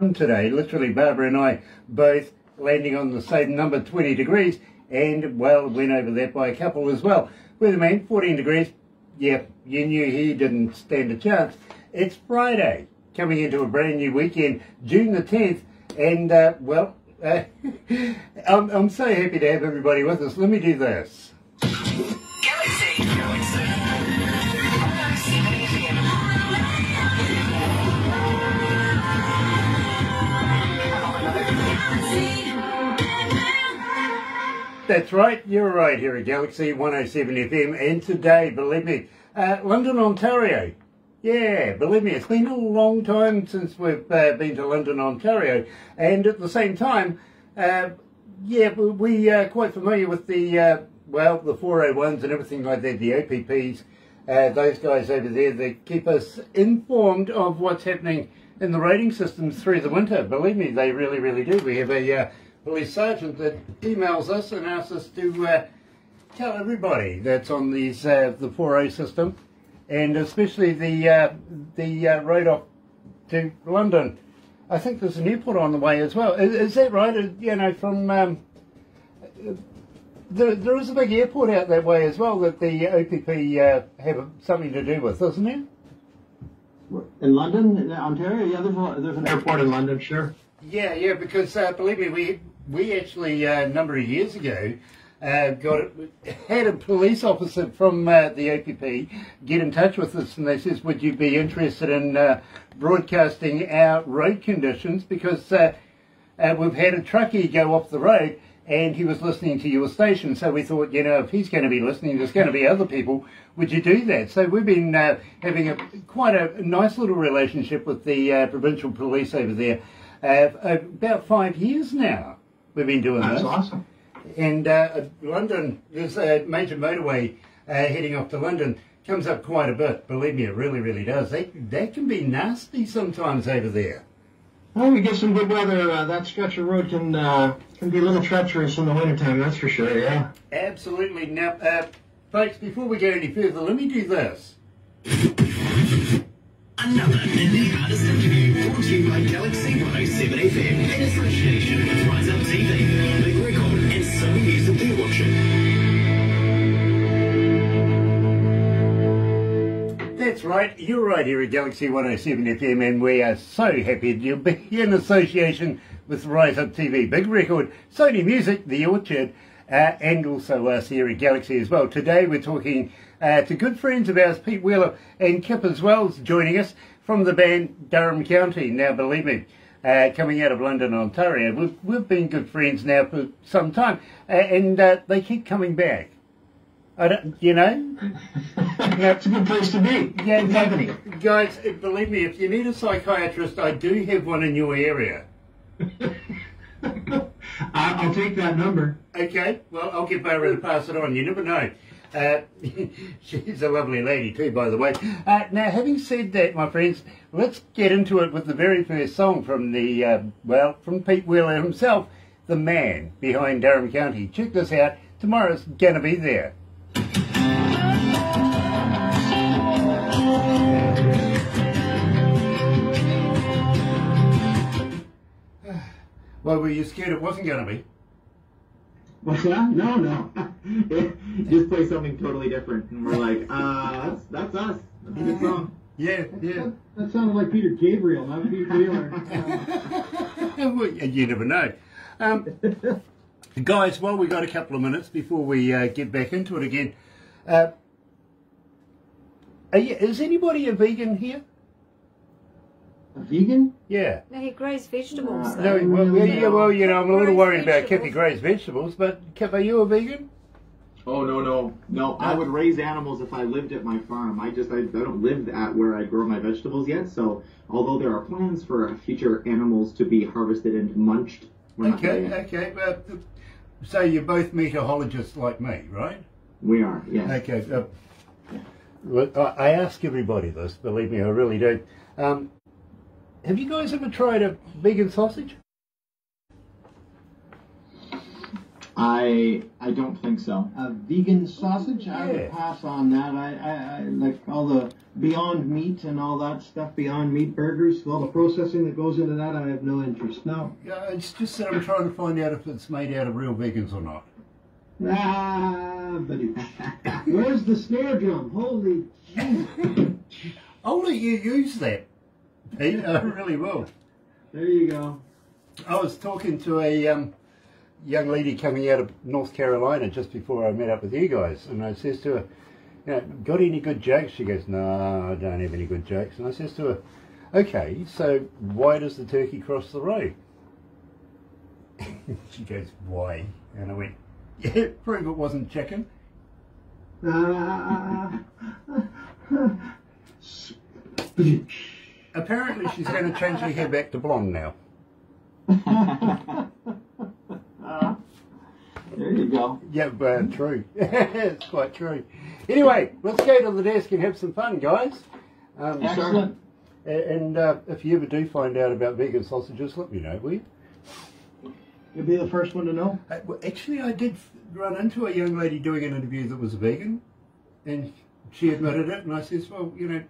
Today, literally Barbara and I both landing on the same number, 20 degrees, and well, went over that by a couple as well. Weatherman, 14 degrees. Yeah, you knew he didn't stand a chance. It's Friday, coming into a brand new weekend, June the 10th, and well, I'm so happy to have everybody with us. Let me do this. Galaxy. That's right, you're right here at Galaxy 107 FM, and today, believe me, London, Ontario. Yeah, believe me, it's been a long time since we've been to London, Ontario, and at the same time, yeah, we are quite familiar with the, well, the 401s and everything like that, the OPPs, those guys over there that keep us informed of what's happening in the rating systems through the winter. Believe me, they really, really do. We have a police sergeant that emails us and asks us to tell everybody that's on these the 40 system, and especially the road off to London. I think there's an airport on the way as well. Is that right? You know, from there is a big airport out that way as well that the OPP have something to do with, isn't there? In London, in Ontario, yeah, there's an airport in London, sure. Yeah, because believe me, we actually a number of years ago had a police officer from the OPP get in touch with us, and they says, would you be interested in broadcasting our road conditions, because we've had a truckie go off the road and he was listening to your station, so we thought, you know, if he's going to be listening, there's going to be other people, would you do that? So we've been having quite a nice little relationship with the provincial police over there. About 5 years now we've been doing this. That's awesome. And London, there's a major motorway heading off to London, comes up quite a bit. Believe me, it really, really does. That can be nasty sometimes over there. Well, we get some good weather. That stretch of road can be a little treacherous in the wintertime, that's for sure, yeah. Absolutely. Now, folks, before we go any further, let me do this. Another Indie Artist Interview brought to you by Galaxy 107 FM in association with Rise Up TV, Big Record, and Sony Music You're watching. That's right, you're right here at Galaxy 107 FM, and we are so happy that you'll be in association with Rise Up TV, Big Record, Sony Music, The Orchard, and also us here at Galaxy as well. Today we're talking to good friends of ours, Pete Wheeler and Kip as well, joining us from the band Durham County. Now, believe me, coming out of London, Ontario, we've been good friends now for some time, and they keep coming back. I don't, you know? It's a good place to be. Yeah, no, guys, believe me, if you need a psychiatrist, I do have one in your area. I'll take that number. Okay, well, I'll get Barbara to pass it on. You never know. She's a lovely lady too, by the way. Now, having said that, my friends, let's get into it with the very first song from the, well, from Pete Wheeler himself, the man behind Durham County. Check this out. Tomorrow's gonna be there. Well, were you scared it wasn't going to be? What's that? No. Just play something totally different. And we're like, that's us. That's a good song. Yeah. That sounded like Peter Gabriel, not Pete Wheeler. Well, you never know. Guys, well, we got a couple of minutes before we get back into it again. Is anybody a vegan here? A vegan? Yeah. No, he grows vegetables. No, well, you know, I'm a little worried about Kip. He grows vegetables, but Kip, are you a vegan? Oh, no. I would raise animals if I lived at my farm. I don't live at where I grow my vegetables yet, so although there are plans for future animals to be harvested and munched, we're not there yet. Okay. So you're both meatologists like me, right? We are, yes. Okay. Look, I ask everybody this, believe me, I really do. Have you guys ever tried a vegan sausage? I don't think so. A vegan sausage? I Yeah. would pass on that. I like all the Beyond Meat and all that stuff, Beyond Meat burgers, all the processing that goes into that, I have no interest. No. Yeah, it's just that I'm trying to find out if it's made out of real vegans or not. Ah, buddy. Where's the snare drum? Holy jeez. I'll let you use that, Pete. I really will. There you go. I was talking to a young lady coming out of North Carolina just before I met up with you guys, and I says to her, you know, got any good jokes? She goes, no, I don't have any good jokes. And I says to her, okay, so why does the turkey cross the road? She goes, why? And I went, yeah, prove it wasn't chicken. Apparently she's going to change her hair back to blonde now. There you go. Yeah, but true. It's quite true. Anyway, let's go to the desk and have some fun, guys. Excellent. And if you ever do find out about vegan sausages, let me know, will you? You'll be the first one to know. Well, actually, I did run into a young lady doing an interview that was a vegan, and she admitted it, and I says, well, you know,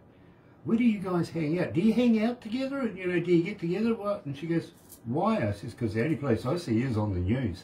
where do you guys hang out? Do you hang out together? And, you know, do you get together? What? And she goes, why? I says, because the only place I see is on the news.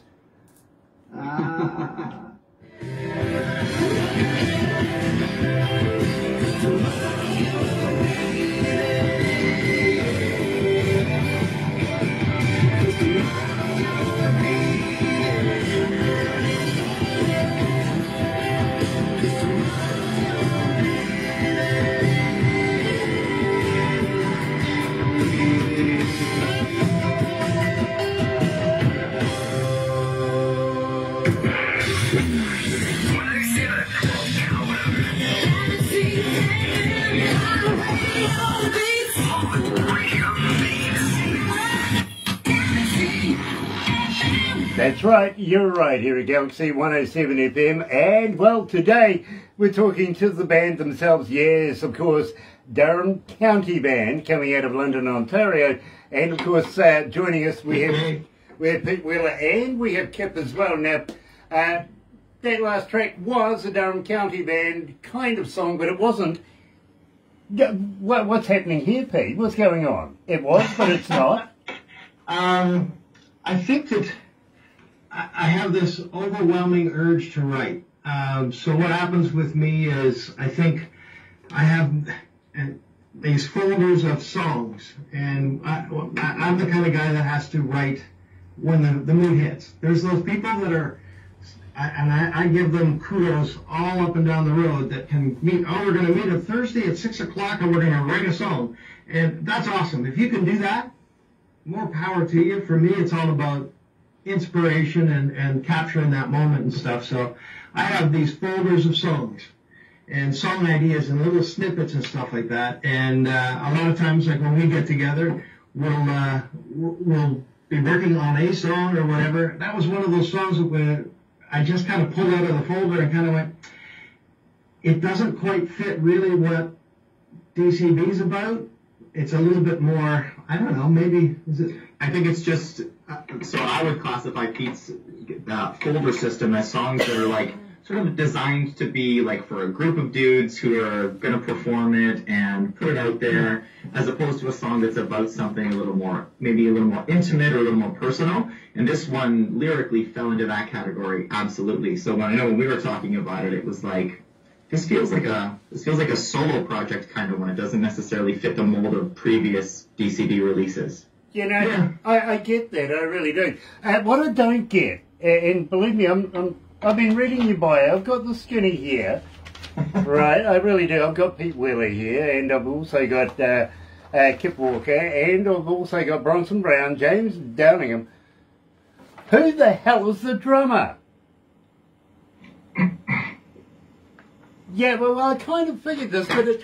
That's right, you're right here at Galaxy 107 FM, and well, today we're talking to the band themselves. Yes, of course, Durham County Band, coming out of London, Ontario, and of course joining us we have Pete Wheeler and we have Kip as well. Now, that last track was a Durham County Band kind of song, but it wasn't. What's happening here, Pete? What's going on? It was, but it's not. I think that I have this overwhelming urge to write. So what happens with me is I think I have these folders of songs, and I'm the kind of guy that has to write when the mood hits. There's those people that are, and I give them kudos all up and down the road that can meet, oh, we're going to meet on Thursday at 6 o'clock and we're going to write a song. And that's awesome. If you can do that, more power to you. For me, it's all about inspiration and capturing that moment and stuff. So I have these folders of songs and song ideas and little snippets and stuff like that. And a lot of times, like when we get together, we'll be working on a song or whatever. That was one of those songs that I just kind of pulled out of the folder and kind of went, it doesn't quite fit really what DCB's about. It's a little bit more, I don't know, maybe, is it? I think it's just, so I would classify Pete's folder system as songs that are like sort of designed to be like for a group of dudes who are going to perform it and put it out there, as opposed to a song that's about something a little more, maybe a little more intimate or a little more personal. And this one lyrically fell into that category, absolutely. So when we were talking about it, it was like, this feels like a solo project kind of one. It doesn't necessarily fit the mold of previous DCB releases. You know, yeah. I get that, I really do. What I don't get, and believe me, I've been reading your bio. I've got the skinny here, right? I really do. I've got Pete Wheeler here, and I've also got Kip Walker, and I've also got Bronson Brown, James Downingham. Who the hell is the drummer? Yeah, well, I kind of figured this, but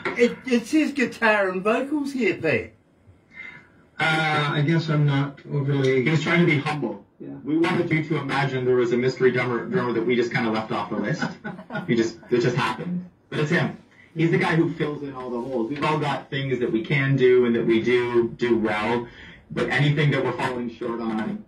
it says guitar and vocals here, Pete. I guess I'm not overly... He was trying to be humble. Yeah. We wanted you to imagine there was a mystery drummer that we just kind of left off the list. It just happened. But it's him. He's the guy who fills in all the holes. We've all got things that we can do and that we do well. But anything that we're falling short on,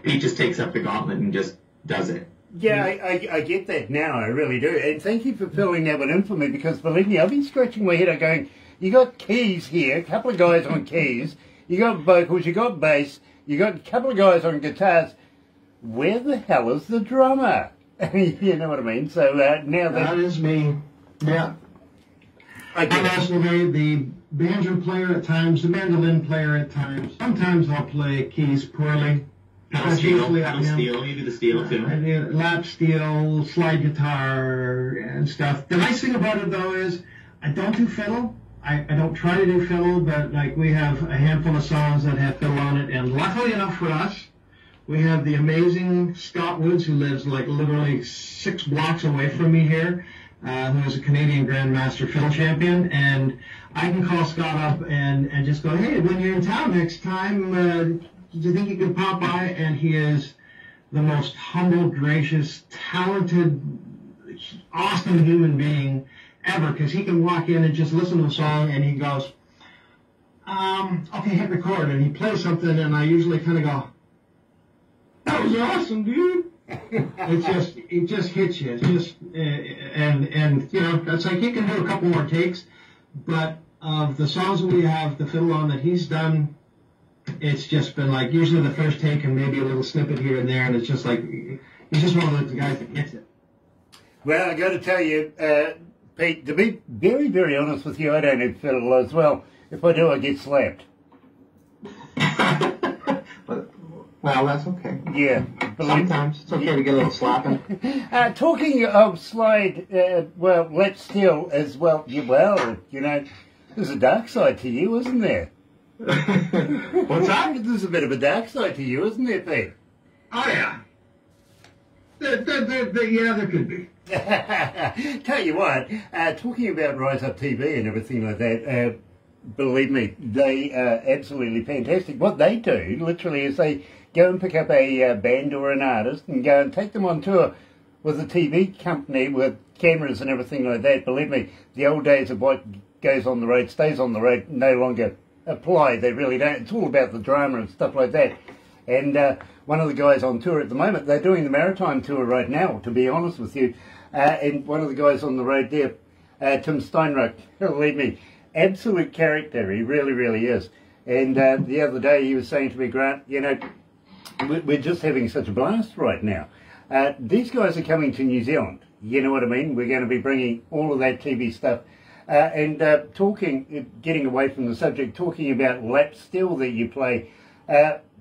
Pete just takes up the gauntlet and just does it. Yeah, I get that now, I really do. And thank you for filling that one in for me, because believe me, I've been scratching my head and going, you got keys here, a couple of guys on keys, you got vocals, you got bass, you got a couple of guys on guitars. Where the hell is the drummer? You know what I mean? So now that is me. Yeah. I'm also the banjo player at times, the mandolin player at times. Sometimes I'll play keys poorly. Pedal steel, you do the steel too. I do lap steel, slide guitar, and stuff. The nice thing about it though is I don't do fiddle. I don't try to do fiddle, but like we have a handful of songs that have fiddle on it, and luckily enough for us, we have the amazing Scott Woods, who lives like literally 6 blocks away from me here, who is a Canadian Grandmaster fiddle champion, and I can call Scott up and just go, hey, when you're in town next time, do you think you could pop by? And he is the most humble, gracious, talented, awesome human being ever, because he can walk in and just listen to a song and he goes, okay, hit record, and he plays something, and I usually kind of go, that was awesome, dude. It just hits you. It's just, and you know, it's like he can do a couple more takes, but of the songs that we have the fiddle on that he's done, it's just been like usually the first take and maybe a little snippet here and there, and it's just like he's just one of those guys that gets it. Well, I got to tell you, Pete, to be very, very honest with you, I don't have fiddle as well. If I do, I get slapped. Well, that's okay. Yeah. Sometimes it's okay to get a little slapping. Talking of slide, well, let's steal as well. Well, you know, there's a dark side to you, isn't there? What's that? There's a bit of a dark side to you, isn't there, Pete? Oh, yeah. Yeah, there could be. Tell you what, talking about Rise Up TV and everything like that, believe me, they are absolutely fantastic. What they do, literally, is they go and pick up a band or an artist and go and take them on tour with a TV company with cameras and everything like that. Believe me, the old days of what goes on the road, stays on the road, no longer apply. They really don't. It's all about the drama and stuff like that. And one of the guys on tour at the moment, they're doing the Maritime tour right now, to be honest with you. And one of the guys on the road there, Tim Steinruck, believe me, absolute character. He really, really is. And the other day he was saying to me, Grant, you know, we're just having such a blast right now. These guys are coming to New Zealand. You know what I mean? We're going to be bringing all of that TV stuff. And talking, getting away from the subject, talking about lap steel that you play.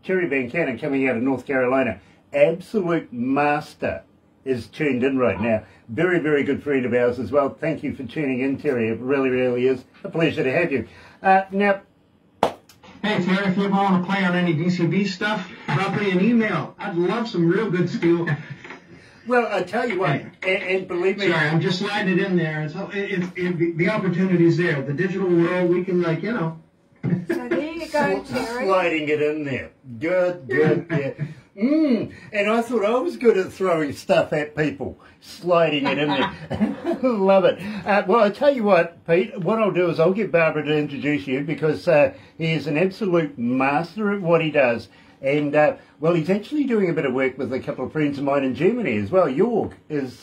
Terry Van Cannon coming out of North Carolina, absolute master, is tuned in right now. Very, very good friend of ours as well. Thank you for tuning in, Terry. It really, really is a pleasure to have you. Now, hey, Terry, if you ever want to play on any DCB stuff, drop me an email. I'd love some real good steel. well, I tell you what, and believe me... Sorry, I'm just sliding it in there. The opportunity's there. The digital world, we can, like, you know... So there you go, Terry. Sliding it in there. Good, yeah. And I thought I was good at throwing stuff at people. Sliding it in there. Love it. Well, I tell you what, Pete, what I'll do is I'll get Barbara to introduce you, because he is an absolute master at what he does. And, well, he's actually doing a bit of work with a couple of friends of mine in Germany as well. Jorg is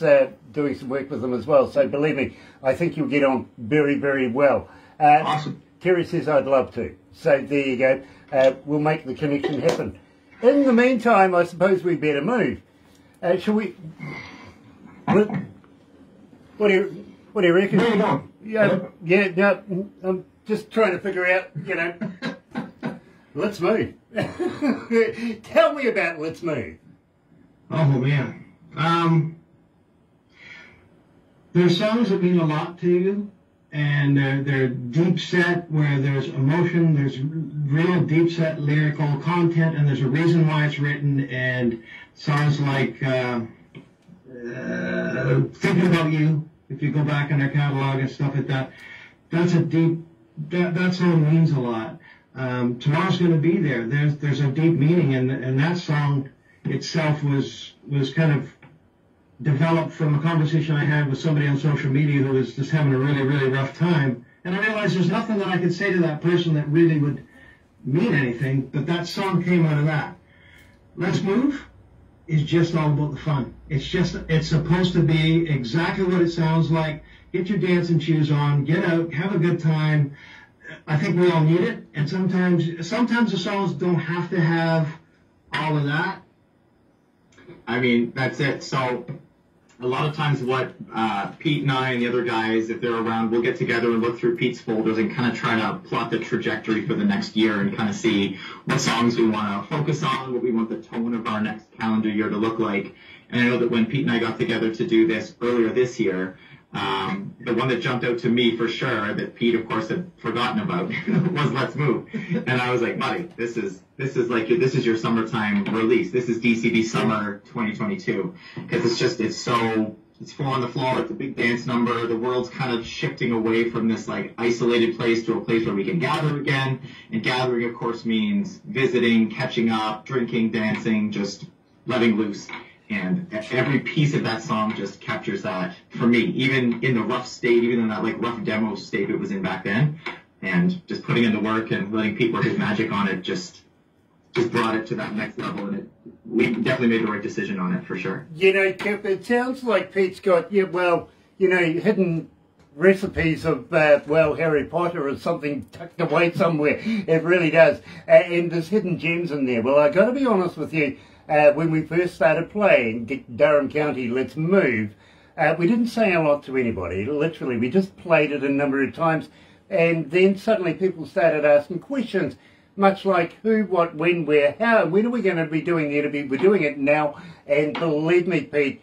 doing some work with them as well. So believe me, I think you'll get on very, very well. Awesome. Terry says I'd love to. So there you go. We'll make the connection happen. In the meantime, I suppose we better move. Shall we? What do you reckon? Where are you going? No, I'm just trying to figure out, you know. Let's move. Tell me about Let's Move. Oh, man. There's songs that mean a lot to you. And they're deep set, where there's emotion, there's real deep set lyrical content, and there's a reason why it's written. And songs like Thinking About You, if you go back in their catalog and stuff like that, that's a deep, that song means a lot. Tomorrow's Gonna Be There, there's a deep meaning, and that song itself was kind of developed from a conversation I had with somebody on social media who was just having a really, really rough time. And I realized there's nothing that I could say to that person that really would mean anything, but that song came out of that. Let's Move is just all about the fun. It's supposed to be exactly what it sounds like. Get your dancing shoes on, get out, have a good time. I think we all need it, and sometimes the songs don't have to have all of that. I mean, that's it. So a lot of times what Pete and I and the other guys, if they're around, we'll get together and look through Pete's folders and kind of try to plot the trajectory for the next year and kind of see what songs we want to focus on, what we want the tone of our next calendar year to look like. And I know that when Pete and I got together to do this earlier this year, the one that jumped out to me for sure, that Pete, of course, had forgotten about, was Let's Move. And I was like, buddy, this is your summertime release. This is DCB Summer 2022. Because it's full on the floor. It's a big dance number. The world's kind of shifting away from this like isolated place to a place where we can gather again. And gathering, of course, means visiting, catching up, drinking, dancing, just letting loose. And every piece of that song just captures that for me, even in the rough state, even in that like rough demo state it was in back then. And just putting in the work and letting Pete work his magic on it just brought it to that next level. And we definitely made the right decision on it for sure. You know, Kip, it sounds like Pete's got, hidden recipes of, Harry Potter or something tucked away somewhere. It really does. And there's hidden gems in there. Well, I got to be honest with you. When we first started playing Durham County Let's Move, we didn't say a lot to anybody. Literally, we just played it a number of times, and then suddenly people started asking questions, much like who, what, when, where, how, and when are we going to be doing the interview? We're doing it now, and believe me, Pete,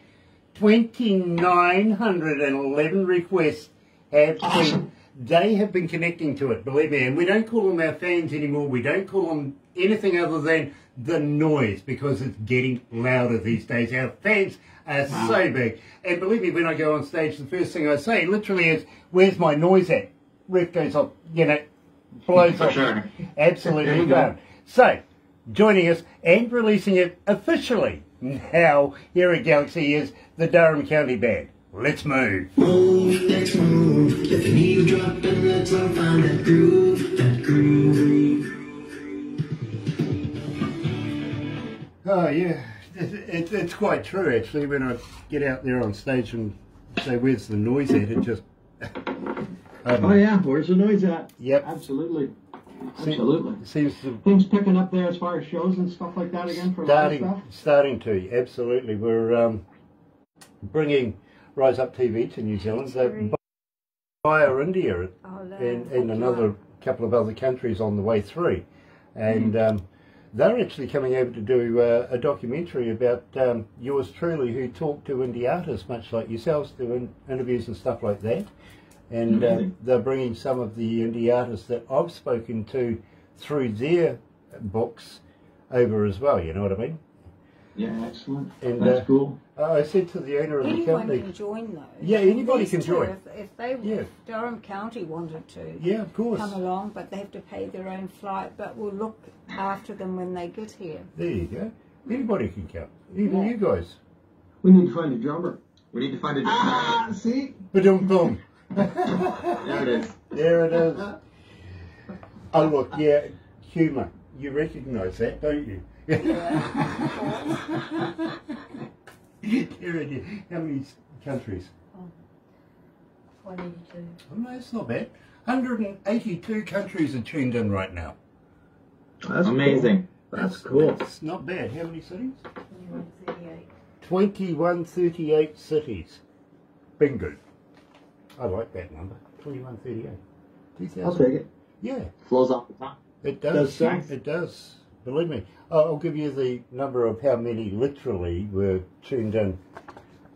2,911 requests have been, they have been connecting to it, believe me, and we don't call them our fans anymore. We don't call them anything other than the noise, because it's getting louder these days. Our fans are so big. And believe me, when I go on stage, the first thing I say literally is, where's my noise at? Roof goes off, blows off. Sure. Absolutely done. So, joining us and releasing it officially now here at Galaxy is the Durham County Band. Let's move. Move, let's move. Let the knee drop and let's all find that groove, that groove. Oh yeah, it's quite true actually. When I get out there on stage and say where's the noise at, it just Oh yeah, where's the noise at? Yep. Absolutely. Absolutely. Seems to Things picking up there as far as shows and stuff like that again for a lot of stuff? starting to, absolutely. We're bringing Rise Up TV to New Zealand via India and another couple of other countries on the way through. And they're actually coming over to do a documentary about yours truly, who talked to indie artists much like yourselves, doing interviews and stuff like that. And they're bringing some of the indie artists that I've spoken to through their books over as well, you know what I mean? Yeah, excellent. And, that's cool. I said to the owner of the company... Anyone can join though. Yeah, anybody can join. If Durham County wanted to of course. come along, but they have to pay their own flight, but we'll look after them when they get here. There you go. Anybody can come. Even you guys. We need to find a drummer. We need to find a different See? Ba-dum boom. There it is. There it is. Oh look, yeah, humour. You recognise that, don't you? How many countries? 182. Oh, no, it's not bad. 182 countries are tuned in right now. That's amazing. Cool. That's cool. It's not bad. How many cities? 2138. 2138 cities. Bingo. I like that number. 2138. 2000. I'll take it. Yeah. Flows off the tongue. It does. Does It does. Believe me. I'll give you the number of how many literally were tuned in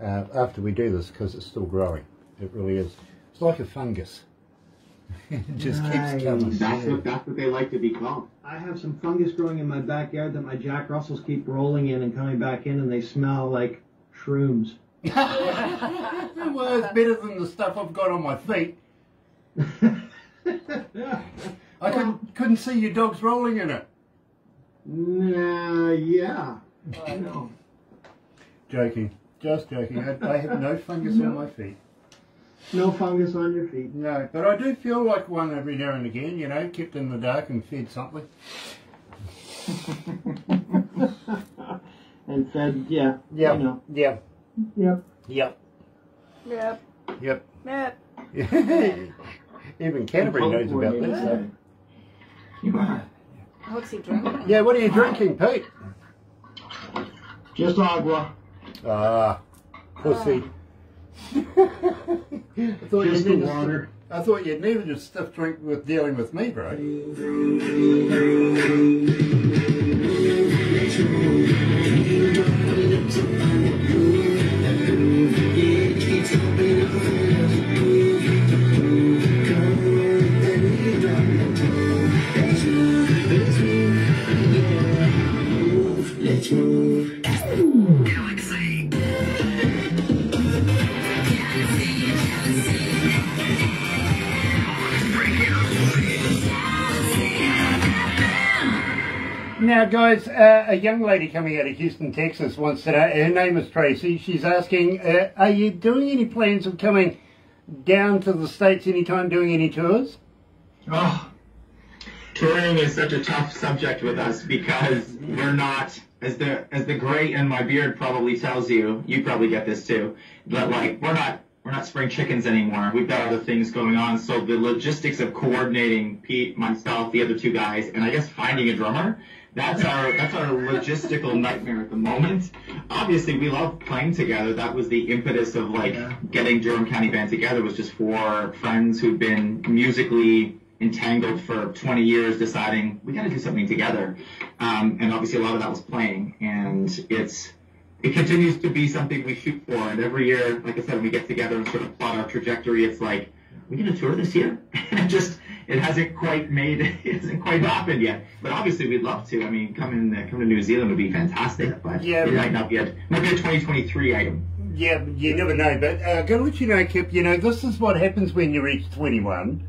after we do this, because it's still growing. It really is. It's like a fungus. It just keeps coming. That's what they like to be called. I have some fungus growing in my backyard that my Jack Russells keep rolling in and coming back in, and they smell like shrooms. Well, it's better than the stuff I've got on my feet. I couldn't see your dogs rolling in it. Yeah. I know. Joking. Just joking. I have no fungus on my feet. No fungus on your feet. No, but I do feel like one every now and again, you know, kept in the dark and fed something. And fed, yeah. Yeah, You know. yeah, Yep. yep, Yep. yep. Yep. Even Canterbury knows about this. So. What's he drinking? Yeah, what are you drinking, Pete? Just agua. Ah, pussy. I thought Just the you'd water. I thought you'd never just stuff drink with dealing with me, bro. Now, guys, a young lady coming out of Houston, Texas wants to know, her name is Tracy, she's asking, are you doing any plans of coming down to the States anytime, doing any tours? Oh, touring is such a tough subject with us because we're not, as the gray in my beard probably tells you, you probably get this too, but like we're not spring chickens anymore. We've got other things going on, so the logistics of coordinating Pete, myself, the other two guys, and I guess finding a drummer, that's our logistical nightmare at the moment. Obviously, we love playing together. That was the impetus of getting Durham County Band together, was just for friends who've been musically entangled for 20 years, deciding we got to do something together. And obviously, a lot of that was playing, and it continues to be something we shoot for. And every year, like I said, we get together and sort of plot our trajectory. It's like, we're going to tour this year? It hasn't quite happened yet. But obviously, we'd love to. I mean, come to New Zealand would be fantastic. But it might not be a 2023 item. Yeah, you never know. But I've got to let you know, Kip, you know, this is what happens when you reach 21.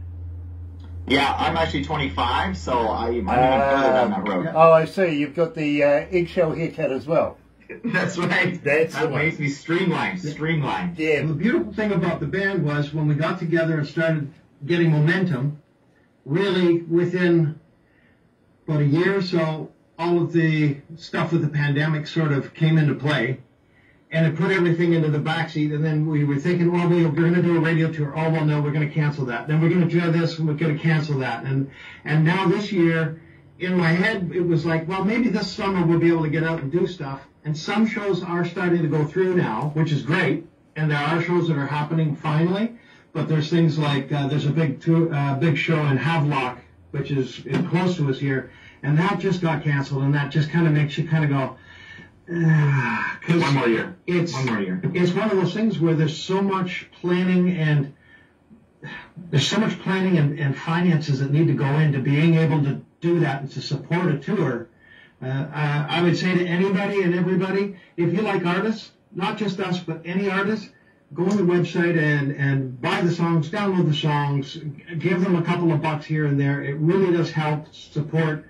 Yeah, I'm actually 25, so I'm even further down that road. Oh, I see. You've got the eggshell haircut as well. That's right. That makes me streamlined. Yeah. And the beautiful thing about the band was when we got together and started getting momentum, really within about a year or so, all of the stuff with the pandemic sort of came into play. And it put everything into the backseat, and then we were thinking, well, we're going to do a radio tour. Oh, well, no, we're going to cancel that. Then we're going to do this, and we're going to cancel that. And now this year, in my head, it was like, well, maybe this summer we'll be able to get out and do stuff. And some shows are starting to go through now, which is great. And there are shows that are happening finally. But there's things like there's a big show in Havelock, which is close to us here, and that just got canceled. And that just kind of makes you kind of go, one more year. It's one of those things where there's so much planning and finances that need to go into being able to do that and to support a tour. I would say to anybody and everybody, if you like artists, not just us, but any artist, go on the website and buy the songs, download the songs, give them a couple of bucks here and there. It really does help support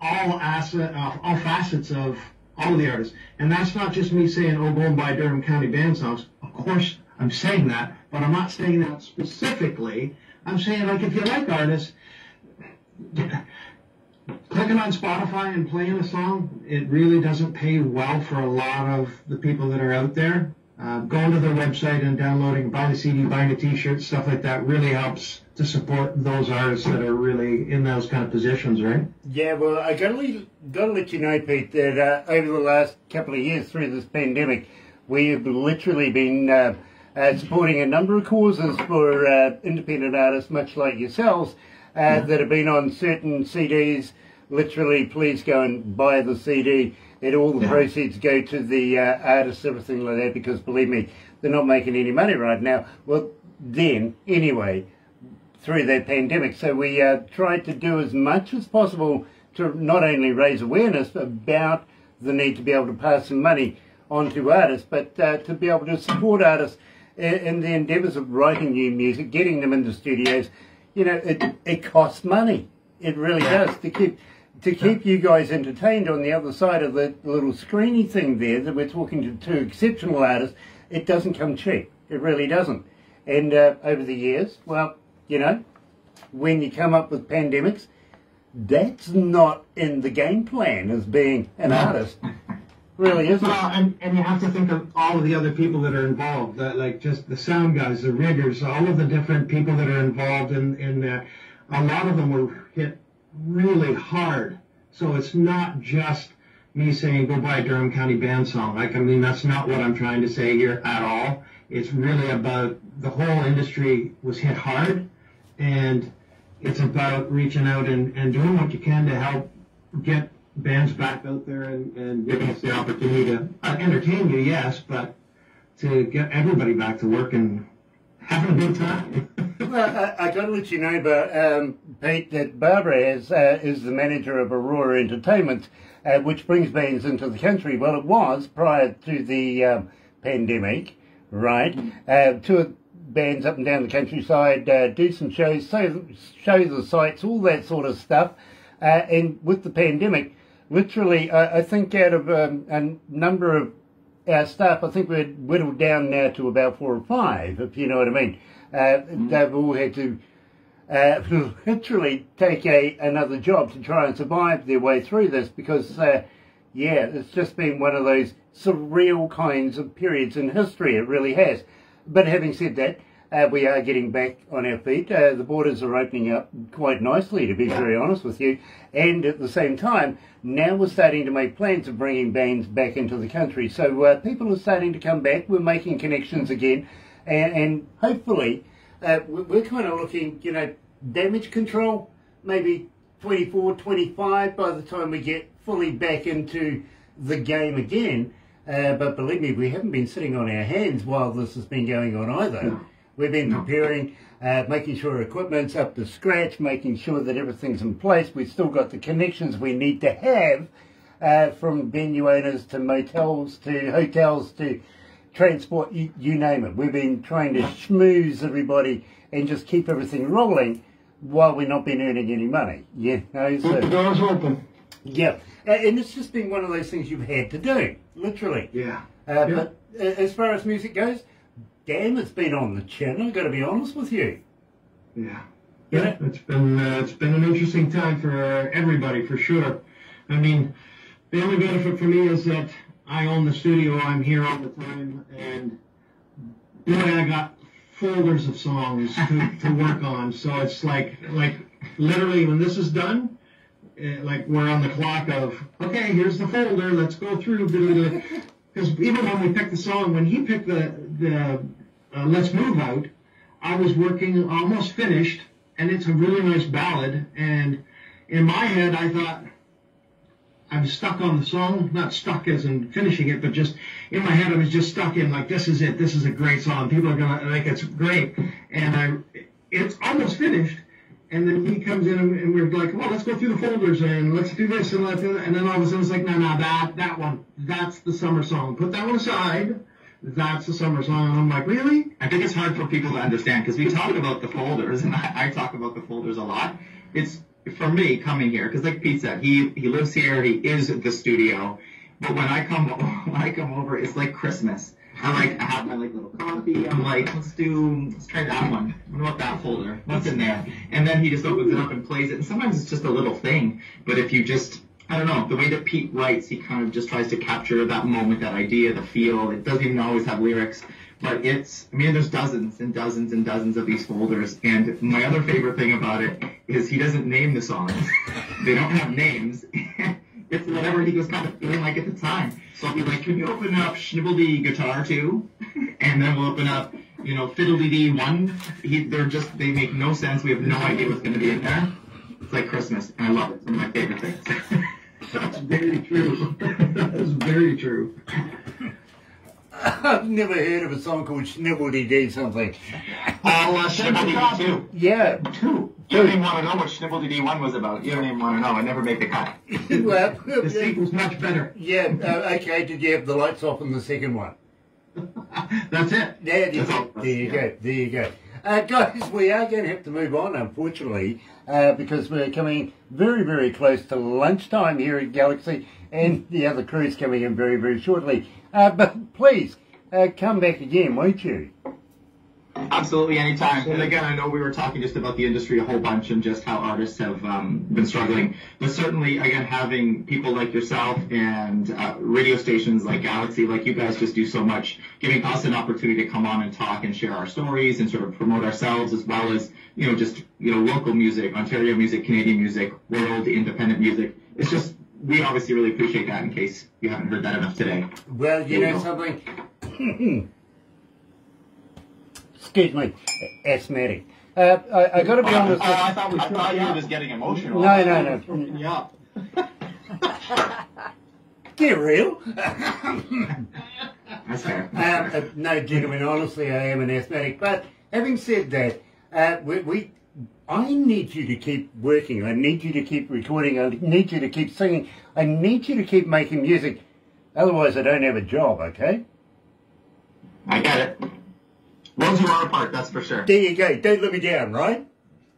all facets of all of the artists. And that's not just me saying, oh, go and buy Durham County Band songs. Of course, I'm saying that, but I'm not saying that specifically. I'm saying, like, if you like artists, clicking on Spotify and playing a song, it really doesn't pay well for a lot of the people that are out there. Going to their website and downloading, buying a CD, buying a T-shirt, stuff like that really helps to support those artists that are really in those kind of positions, right? Yeah, well, I got to let you know, Pete, that over the last couple of years through this pandemic, we've literally been supporting a number of causes for independent artists, much like yourselves, that have been on certain CDs. Literally, please go and buy the CD. Let all the proceeds go to the artists, everything like that, because believe me, they're not making any money right now. Well, then, anyway, through that pandemic. So we tried to do as much as possible to not only raise awareness about the need to be able to pass some money on to artists, but to be able to support artists in the endeavours of writing new music, getting them into studios. You know, it costs money. It really does to keep you guys entertained on the other side of the little screeny thing there that we're talking to two exceptional artists. It doesn't come cheap. It really doesn't. And over the years, well, you know, when you come up with pandemics, that's not in the game plan as being an artist. Really isn't. Well, and you have to think of all of the other people that are involved, like just the sound guys, the riggers, all of the different people that are involved in that. A lot of them were hit really hard. So it's not just me saying go buy a Durham County Band song. Like, I mean, that's not what I'm trying to say here at all. It's really about the whole industry was hit hard, and it's about reaching out and doing what you can to help get bands back out there and giving us the opportunity to entertain you, yes, but to get everybody back to work and having a good time. Well, I got to let you know, Pete, that Barbara is the manager of Aurora Entertainment, which brings bands into the country. Well, it was prior to the pandemic, right? Tour bands up and down the countryside, do some shows, show the sights, all that sort of stuff. And with the pandemic, literally, I think out of a number of our staff, I think we're whittled down now to about 4 or 5, if you know what I mean. They've all had to literally take another job to try and survive their way through this because, yeah, it's just been one of those surreal kinds of periods in history. It really has. But having said that, we are getting back on our feet. The borders are opening up quite nicely, to be very honest with you. And at the same time, now we're starting to make plans of bringing bands back into the country. So people are starting to come back. We're making connections again. And hopefully, we're kind of looking, you know, damage control, maybe 24, 25 by the time we get fully back into the game again. But believe me, we haven't been sitting on our hands while this has been going on either. No. We've been preparing, making sure equipment's up to scratch, making sure that everything's in place. We've still got the connections we need to have from venue owners to motels to hotels to transport, you name it. We've been trying to schmooze everybody and just keep everything rolling while we're not been earning any money. You know, so, the door's open. Yeah, and it's just been one of those things you've had to do, literally. Yeah. But as far as music goes, damn, it's been on the chin, I've got to be honest with you. Yeah. You know? It's been an interesting time for everybody, for sure. I mean, the only benefit for me is that I own the studio, I'm here all the time, and boy, I got folders of songs to work on. So it's like literally when this is done, like we're on the clock of, okay, here's the folder, let's go through. Because even when we picked the song, when he picked the Let's Move Out, I was working almost finished, and it's a really nice ballad. And in my head, I thought, I was stuck on the song, not stuck as in finishing it, but just in my head I was just stuck in like, this is it, this is a great song, people are going to think it's great. And it's almost finished, and then he comes in and we're like, well, let's go through the folders and let's do this and let's do that. And then all of a sudden it's like, no, that one, that's the summer song. Put that one aside. That's the summer song. And I'm like, really? I think it's hard for people to understand because we talk about the folders, and I talk about the folders a lot. It's, for me, coming here, because like Pete said, he lives here, he is the studio, but when I come over, it's like Christmas. I have my little coffee, I'm like, let's try that one. What about that folder? What's in there? And then he just opens it up and plays it, and sometimes it's just a little thing, but if you just, I don't know, the way that Pete writes, he kind of just tries to capture that moment, that idea, the feel. It doesn't even always have lyrics, but there's dozens and dozens and dozens of these folders, and my other favorite thing about it is he doesn't name the songs. They don't have names. It's whatever he was kind of feeling like at the time. So I'll be like, can you open up Schnibbledy Guitar 2? And then we'll open up, Fiddle-Dee-Dee 1. They make no sense. We have no idea what's going to be in there. It's like Christmas, and I love it. It's one of my favorite things. That's very true. That's very true. I've never heard of a song called Schnibbledy-Dee something. Schnibbledy-Dee 2. Yeah. 2. You don't even want to know what Schnibbledy-Dee 1 was about. You don't even want to know. I never make the cut. Well, the sequel's much better. Yeah, okay, did you have the lights off in the second one? That's it. There you go. Guys, we are going to have to move on, unfortunately, because we're coming very, very close to lunchtime here at Galaxy, and the other crew's coming in very, very shortly. But please, come back again, won't you? Absolutely, anytime. And again, I know we were talking just about the industry a whole bunch and just how artists have been struggling. But certainly, again, having people like yourself and radio stations like Galaxy, like you guys just do so much, giving us an opportunity to come on and talk and share our stories and sort of promote ourselves, as well as, just, local music, Ontario music, Canadian music, world independent music. It's just, we obviously really appreciate that, in case you haven't heard that enough today. Well, you know something? Excuse me, asthmatic. I got to be honest. I thought you were just getting emotional. No. Yeah. Get real. That's fair. No, gentlemen, honestly, I am an asthmatic. But having said that, I need you to keep working. I need you to keep recording. I need you to keep singing. I need you to keep making music. Otherwise, I don't have a job, okay? I get it. We'll do our part, that's for sure. There you go. Don't let me down, right?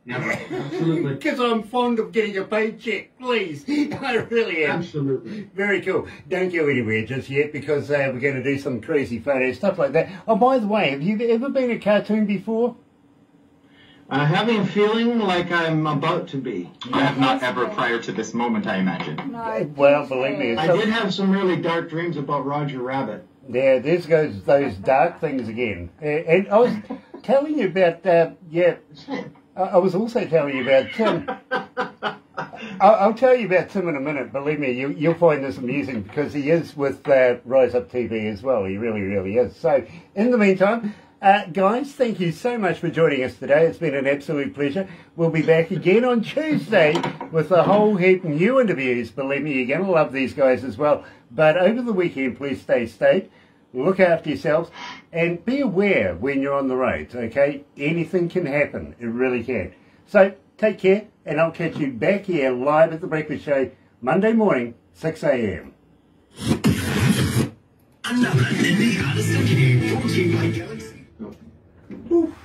Yeah, absolutely. Because I'm fond of getting a paycheck, please. I really am. Absolutely. Very cool. Don't go anywhere just yet, because we're going to do some crazy photos, stuff like that. Oh, by the way, have you ever been a cartoon before? Having a feeling like I'm about to be. I have not ever prior to this moment, I imagine. No, Well, believe me. I did have some really dark dreams about Roger Rabbit. Yeah, there goes those dark things again. And I was telling you about, I was also telling you about Tim. I'll tell you about Tim in a minute. Believe me, you'll find this amusing, because he is with Rise Up TV as well. He really, really is. So, in the meantime, guys, thank you so much for joining us today. It's been an absolute pleasure. We'll be back again on Tuesday with a whole heap new interviews. Believe me, you're going to love these guys as well. But over the weekend, please stay safe, look after yourselves, and be aware when you're on the roads, okay? Anything can happen. It really can. So, take care, and I'll catch you back here live at The Breakfast Show, Monday morning, 6 a.m. Another indie artist of you, brought to you by Galaxy. Oof.